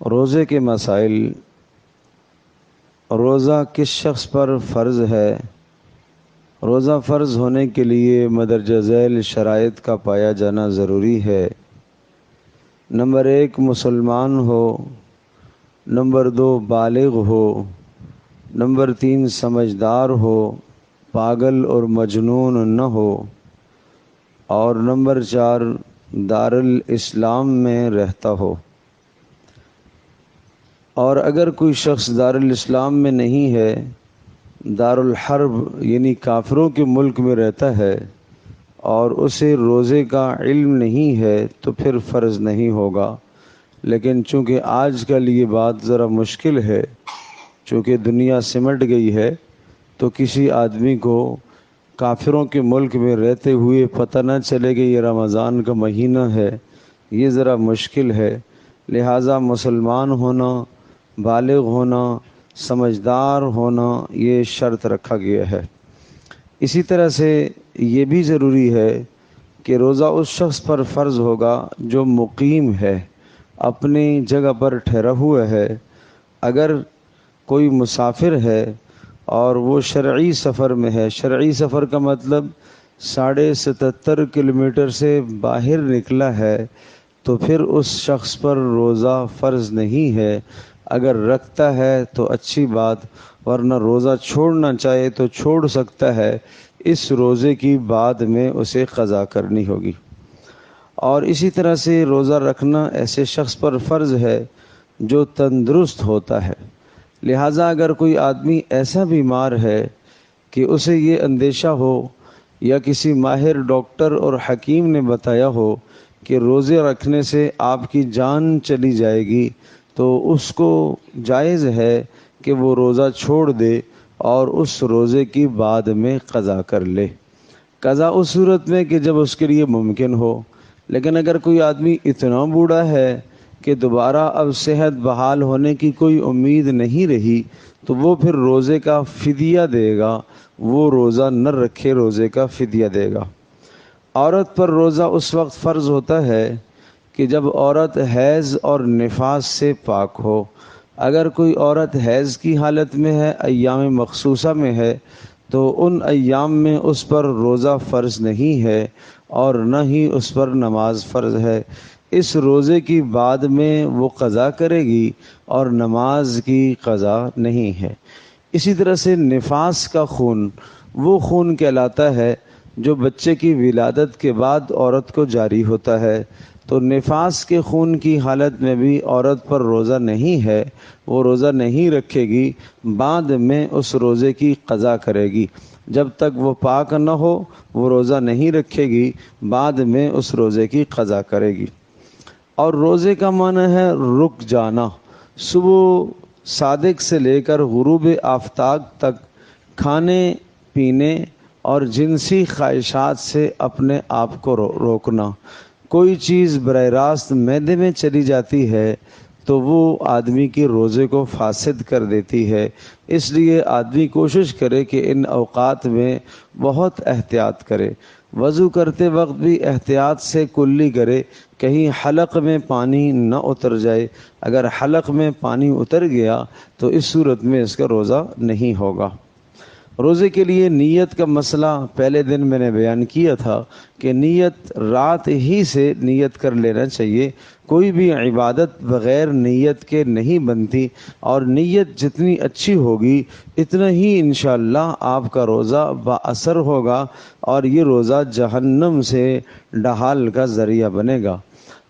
روزے کے مسائل۔ روزہ کس شخص پر فرض ہے؟ روزہ فرض ہونے کے لیے مندرجہ ذیل شرائط کا پایا جانا ضروری ہے۔ نمبر 1 مسلمان ہو، نمبر 2 بالغ ہو، نمبر 3 سمجھدار ہو، پاگل اور مجنون نہ ہو، اور نمبر 4 دارالاسلام میں رہتا ہو۔ اور اگر کوئی شخص دارالاسلام میں نہیں ہے، دارالحرب یعنی کافروں کے ملک میں رہتا ہے اور اسے روزے کا علم نہیں ہے تو پھر فرض نہیں ہوگا۔ لیکن چونکہ آج کل یہ بات ذرا مشکل ہے، چونکہ دنیا سمٹ گئی ہے، تو کسی آدمی کو کافروں کے ملک میں رہتے ہوئے پتہ نہ چلے کہ یہ رمضان کا مہینہ ہے، یہ ذرا مشکل ہے۔ لہٰذا مسلمان ہونا، بالغ ہونا، سمجھدار ہونا یہ شرط رکھا گیا ہے۔ اسی طرح سے یہ بھی ضروری ہے کہ روزہ اس شخص پر فرض ہوگا جو مقیم ہے، اپنی جگہ پر ٹھہرا ہوا ہے۔ اگر کوئی مسافر ہے اور وہ شرعی سفر میں ہے، شرعی سفر کا مطلب 77.5 کلومیٹر سے باہر نکلا ہے، تو پھر اس شخص پر روزہ فرض نہیں ہے۔ اگر رکھتا ہے تو اچھی بات، ورنہ روزہ چھوڑنا چاہے تو چھوڑ سکتا ہے، اس روزے کی بعد میں اسے قضا کرنی ہوگی۔ اور اسی طرح سے روزہ رکھنا ایسے شخص پر فرض ہے جو تندرست ہوتا ہے۔ لہٰذا اگر کوئی آدمی ایسا بیمار ہے کہ اسے یہ اندیشہ ہو یا کسی ماہر ڈاکٹر اور حکیم نے بتایا ہو کہ روزے رکھنے سے آپ کی جان چلی جائے گی، تو اس کو جائز ہے کہ وہ روزہ چھوڑ دے اور اس روزے کی بعد میں قضا کر لے۔ قضا اس صورت میں کہ جب اس کے لیے ممکن ہو۔ لیکن اگر کوئی آدمی اتنا بوڑھا ہے کہ دوبارہ اب صحت بحال ہونے کی کوئی امید نہیں رہی، تو وہ پھر روزے کا فدیہ دے گا، وہ روزہ نہ رکھے، روزے کا فدیہ دے گا۔ عورت پر روزہ اس وقت فرض ہوتا ہے کہ جب عورت حیض اور نفاس سے پاک ہو۔ اگر کوئی عورت حیض کی حالت میں ہے، ایام مخصوصہ میں ہے، تو ان ایام میں اس پر روزہ فرض نہیں ہے اور نہ ہی اس پر نماز فرض ہے۔ اس روزے کی بعد میں وہ قضا کرے گی اور نماز کی قضا نہیں ہے۔ اسی طرح سے نفاس کا خون وہ خون کہلاتا ہے جو بچے کی ولادت کے بعد عورت کو جاری ہوتا ہے۔ تو نفاس کے خون کی حالت میں بھی عورت پر روزہ نہیں ہے، وہ روزہ نہیں رکھے گی، بعد میں اس روزے کی قضا کرے گی۔ جب تک وہ پاک نہ ہو وہ روزہ نہیں رکھے گی، بعد میں اس روزے کی قضا کرے گی۔ اور روزے کا معنی ہے رک جانا۔ صبح صادق سے لے کر غروب آفتاب تک کھانے پینے اور جنسی خواہشات سے اپنے آپ کو روکنا۔ کوئی چیز براہ راست معدے میں چلی جاتی ہے تو وہ آدمی کے روزے کو فاسد کر دیتی ہے۔ اس لیے آدمی کوشش کرے کہ ان اوقات میں بہت احتیاط کرے۔ وضو کرتے وقت بھی احتیاط سے کلی کرے، کہیں حلق میں پانی نہ اتر جائے۔ اگر حلق میں پانی اتر گیا تو اس صورت میں اس کا روزہ نہیں ہوگا۔ روزے کے لیے نیت کا مسئلہ پہلے دن میں نے بیان کیا تھا کہ نیت رات ہی سے نیت کر لینا چاہیے۔ کوئی بھی عبادت بغیر نیت کے نہیں بنتی، اور نیت جتنی اچھی ہوگی اتنا ہی انشاءاللہ آپ کا روزہ با اثر ہوگا اور یہ روزہ جہنم سے ڈھال کا ذریعہ بنے گا۔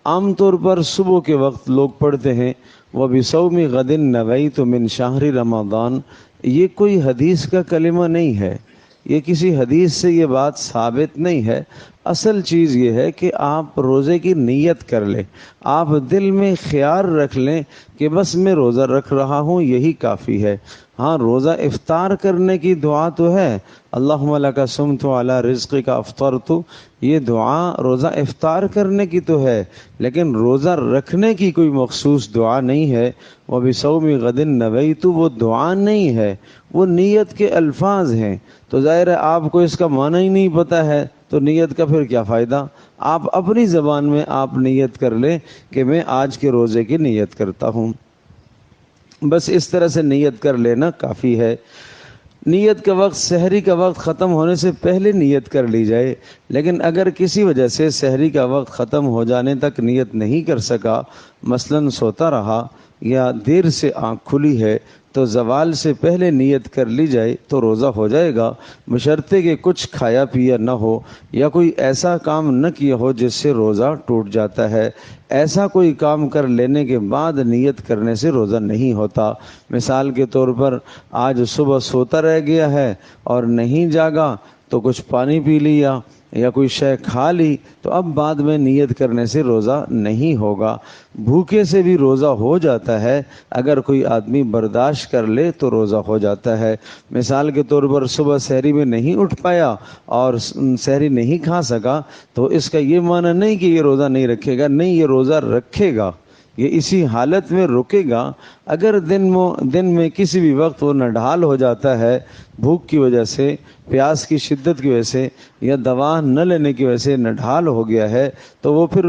عام طور پر صبح کے وقت لوگ پڑھتے ہیں وَبِصَوْمِ غَدٍ نَوَيْتُ مِنْ شَهْرِ رمضان۔ یہ کوئی حدیث کا کلمہ نہیں ہے، یہ کسی حدیث سے یہ بات ثابت نہیں ہے۔ اصل چیز یہ ہے کہ آپ روزے کی نیت کر لیں، آپ دل میں خیال رکھ لیں کہ بس میں روزہ رکھ رہا ہوں، یہی کافی ہے۔ ہاں، روزہ افطار کرنے کی دعا تو ہے، اللہم لک صمت علی رزقک افطرت، یہ دعا روزہ افطار کرنے کی تو ہے، لیکن روزہ رکھنے کی کوئی مخصوص دعا نہیں ہے۔ وَبِصَوْمِ غَدٍ نَوَيْتُ وہ دعا نہیں ہے، وہ نیت کے الفاظ ہیں۔ تو ظاہر ہے آپ کو اس کا معنی ہی نہیں پتہ ہے تو نیت کا پھر کیا فائدہ؟ آپ اپنی زبان میں آپ نیت کر لیں کہ میں آج کے روزے کی نیت کرتا ہوں، بس اس طرح سے نیت کر لینا کافی ہے۔ نیت کا وقت سحری کا وقت ختم ہونے سے پہلے نیت کر لی جائے، لیکن اگر کسی وجہ سے سحری کا وقت ختم ہو جانے تک نیت نہیں کر سکا، مثلاً سوتا رہا یا دیر سے آنکھ کھلی ہے، تو زوال سے پہلے نیت کر لی جائے تو روزہ ہو جائے گا، بشرطے کہ کچھ کھایا پیا نہ ہو یا کوئی ایسا کام نہ کیا ہو جس سے روزہ ٹوٹ جاتا ہے۔ ایسا کوئی کام کر لینے کے بعد نیت کرنے سے روزہ نہیں ہوتا۔ مثال کے طور پر آج صبح سوتا رہ گیا ہے اور نہیں جاگا تو کچھ پانی پی لیا یا کوئی شے کھا لی، تو اب بعد میں نیت کرنے سے روزہ نہیں ہوگا۔ بھوکے سے بھی روزہ ہو جاتا ہے، اگر کوئی آدمی برداشت کر لے تو روزہ ہو جاتا ہے۔ مثال کے طور پر صبح سحری میں نہیں اٹھ پایا اور سحری نہیں کھا سکا، تو اس کا یہ معنی نہیں کہ یہ روزہ نہیں رکھے گا، نہیں، یہ روزہ رکھے گا، یہ اسی حالت میں رکے گا۔ اگر دن میں کسی بھی وقت وہ نڈھال ہو جاتا ہے بھوک کی وجہ سے، پیاس کی شدت کی وجہ سے یا دوا نہ لینے کی وجہ سے نڈھال ہو گیا ہے، تو وہ پھر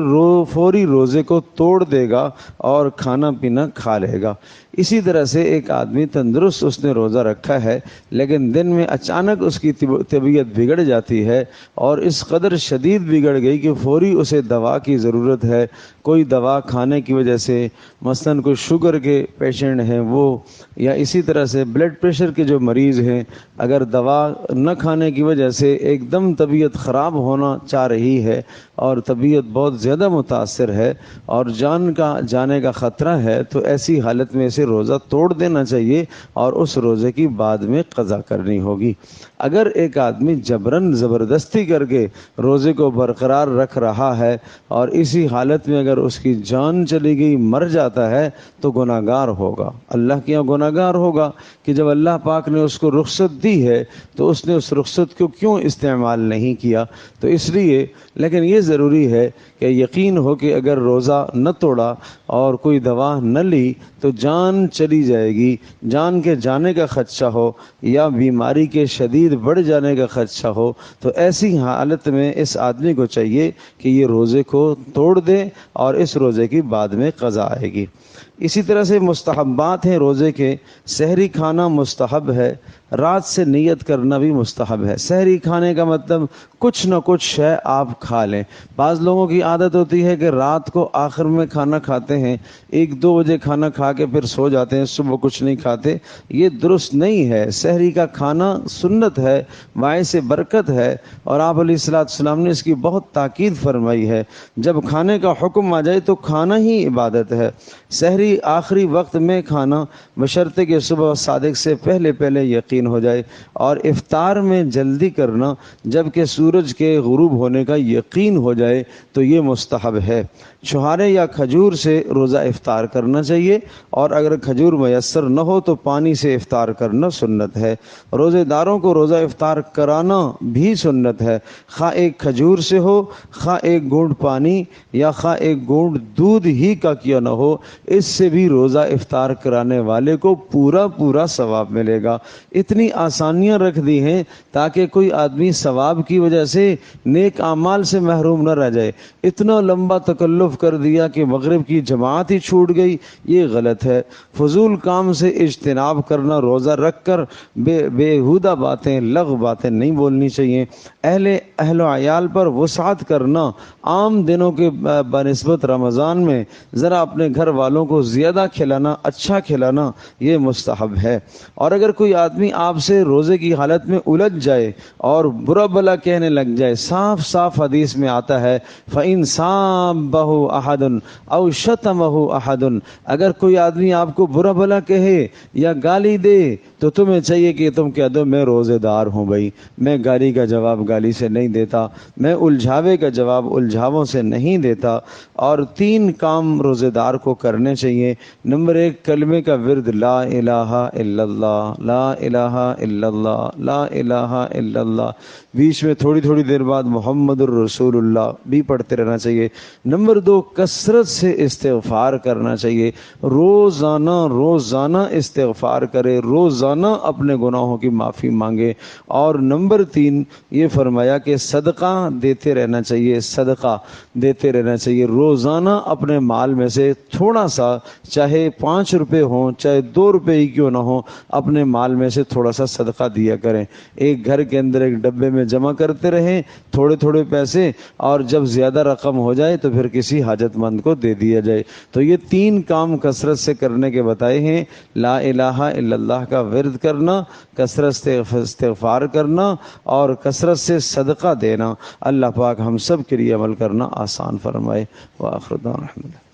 فوری روزے کو توڑ دے گا اور کھانا پینا کھا لے گا۔ اسی طرح سے ایک آدمی تندرست، اس نے روزہ رکھا ہے لیکن دن میں اچانک اس کی طبیعت بگڑ جاتی ہے اور اس قدر شدید بگڑ گئی کہ فوری اسے دوا کی ضرورت ہے۔ کوئی دوا کھانے کی وجہ سے، مثلاً کوئی شوگر کے پیشنٹ ہیں وہ، یا اسی طرح سے بلڈ پریشر کے جو مریض ہیں، اگر دوا نہ کھانے کی وجہ سے ایک دم طبیعت خراب ہونا چاہ رہی ہے اور طبیعت بہت زیادہ متاثر ہے اور جان کا جانے کا خطرہ ہے، تو ایسی حالت میں اسے روزہ توڑ دینا چاہیے اور اس روزے کی بعد میں قضا کرنی ہوگی۔ اگر ایک آدمی جبراً زبردستی کر کے روزے کو برقرار رکھ رہا ہے اور اسی حالت میں اگر اس کی جان چلی گئی، مر جاتا ہے، تو گناہ گار ہوگا، اللہ کے یہاں گناہ گار ہوگا کہ جب اللہ پاک نے اس کو رخصت دی ہے تو اس نے اس رخصت کو کیوں استعمال نہیں کیا۔ تو اس لیے، لیکن یہ ضروری ہے کہ یقین ہو کہ اگر روزہ نہ توڑا اور کوئی دوا نہ لی تو جان چلی جائے گی، جان کے جانے کا خدشہ ہو یا بیماری کے شدید بڑھ جانے کا خدشہ ہو، تو ایسی حالت میں اس آدمی کو چاہیے کہ یہ روزے کو توڑ دے اور اس روزے کی بعد میں قضا آئے گی۔ اسی طرح سے مستحبات ہیں روزے کے۔ سحری کھانا مستحب ہے، رات سے نیت کرنا بھی مستحب ہے۔ سحری کھانے کا مطلب کچھ نہ کچھ شے آپ کھا لیں۔ بعض لوگوں کی عادت ہوتی ہے کہ رات کو آخر میں کھانا کھاتے ہیں، 1-2 بجے کھانا کھا کے پھر سو جاتے ہیں، صبح کچھ نہیں کھاتے۔ یہ درست نہیں ہے۔ سحری کا کھانا سنت ہے، باعث برکت ہے، اور آپ علیہ السلام نے اس کی بہت تاکید فرمائی ہے۔ جب کھانے کا حکم آ جائے تو کھانا ہی عبادت ہے۔ سحری آخری وقت میں کھانا، بشرطے کہ صبح صادق سے پہلے یقین ہو جائے، اور افطار میں جلدی کرنا جبکہ سورج کے غروب ہونے کا یقین ہو جائے، تو یہ مستحب ہے۔ چھہارے یا کھجور سے روزہ افطار کرنا چاہیے، اور اگر کھجور میسر نہ ہو تو پانی سے افطار کرنا سنت ہے۔ روزے داروں کو روزہ افطار کرانا بھی سنت ہے، خواہ ایک کھجور سے ہو، خواہ ایک گھونٹ پانی، یا خواہ ایک گھونٹ دودھ ہی کا کیا نہ ہو، اس سے بھی روزہ افطار کرانے والے کو پورا ثواب ملے گا۔ اتنی آسانیاں رکھ دی ہیں تاکہ کوئی آدمی ثواب کی وجہ سے نیک اعمال سے محروم نہ رہ جائے۔ اتنا لمبا تکلف کر دیا کہ مغرب کی جماعت ہی چھوٹ گئی، یہ غلط ہے۔ فضول کام سے اجتناب کرنا، روزہ رکھ کر بےہودہ باتیں، لغو باتیں نہیں بولنی چاہیے۔ اہل و عیال پر وسعت کرنا، عام دنوں کے بنسبت رمضان میں ذرا اپنے گھر والوں کو زیادہ کھلانا، اچھا کھلانا، یہ مستحب ہے۔ اور اگر کوئی آدمی آپ سے روزے کی حالت میں الجھ جائے اور برا بھلا کہنے لگ جائے، صاف حدیث میں آتا ہے فَإِن سَابَّهُ أَحَدٌ أَوْ شَتَمَهُ أَحَدٌ، اگر کوئی آدمی آپ کو برا بھلا کہے یا گالی دے تو تمہیں چاہیے کہ تم کہہ دو میں روزے دار ہوں بھائی، میں گالی کا جواب گالی سے نہیں دیتا، میں الجھاوے کا جواب الجھاووں سے نہیں دیتا۔ اور 3 کام روزے دار کو کرنے چاہیے۔ نمبر 1، کلمے کا ورد، لا الہ الا اللہ، لا الہ الا اللہ، لا الہ الا اللہ، بیچ میں تھوڑی دیر بعد محمد الرسول اللہ بھی پڑھتے رہنا چاہیے۔ نمبر 2، کثرت سے استغفار کرنا چاہیے، روزانہ استغفار کرے، روزانہ روزانہ اپنے گناہوں کی معافی مانگے۔ اور نمبر 3 یہ فرمایا کہ صدقہ دیتے رہنا چاہیے، صدقہ دیتے رہنا چاہیے، روزانہ اپنے مال میں سے تھوڑا سا، چاہے 5 روپے ہوں چاہے 2 روپے ہی کیوں نہ ہوں، اپنے مال میں سے تھوڑا سا صدقہ دیا کریں۔ ایک گھر کے اندر ایک ڈبے میں جمع کرتے رہیں تھوڑے تھوڑے پیسے، اور جب زیادہ رقم ہو جائے تو پھر کسی حاجت مند کو دے دیا جائے۔ تو یہ 3 کام کثرت سے کرنے کے بتائے ہیں، لا الہ الا اللہ کا ورد کرنا، کثرت سے استغفار کرنا، اور کثرت سے صدقہ دینا۔ اللہ پاک ہم سب کے لیے عمل کرنا آسان فرمائے۔ وآخر دعوانا الحمدللہ۔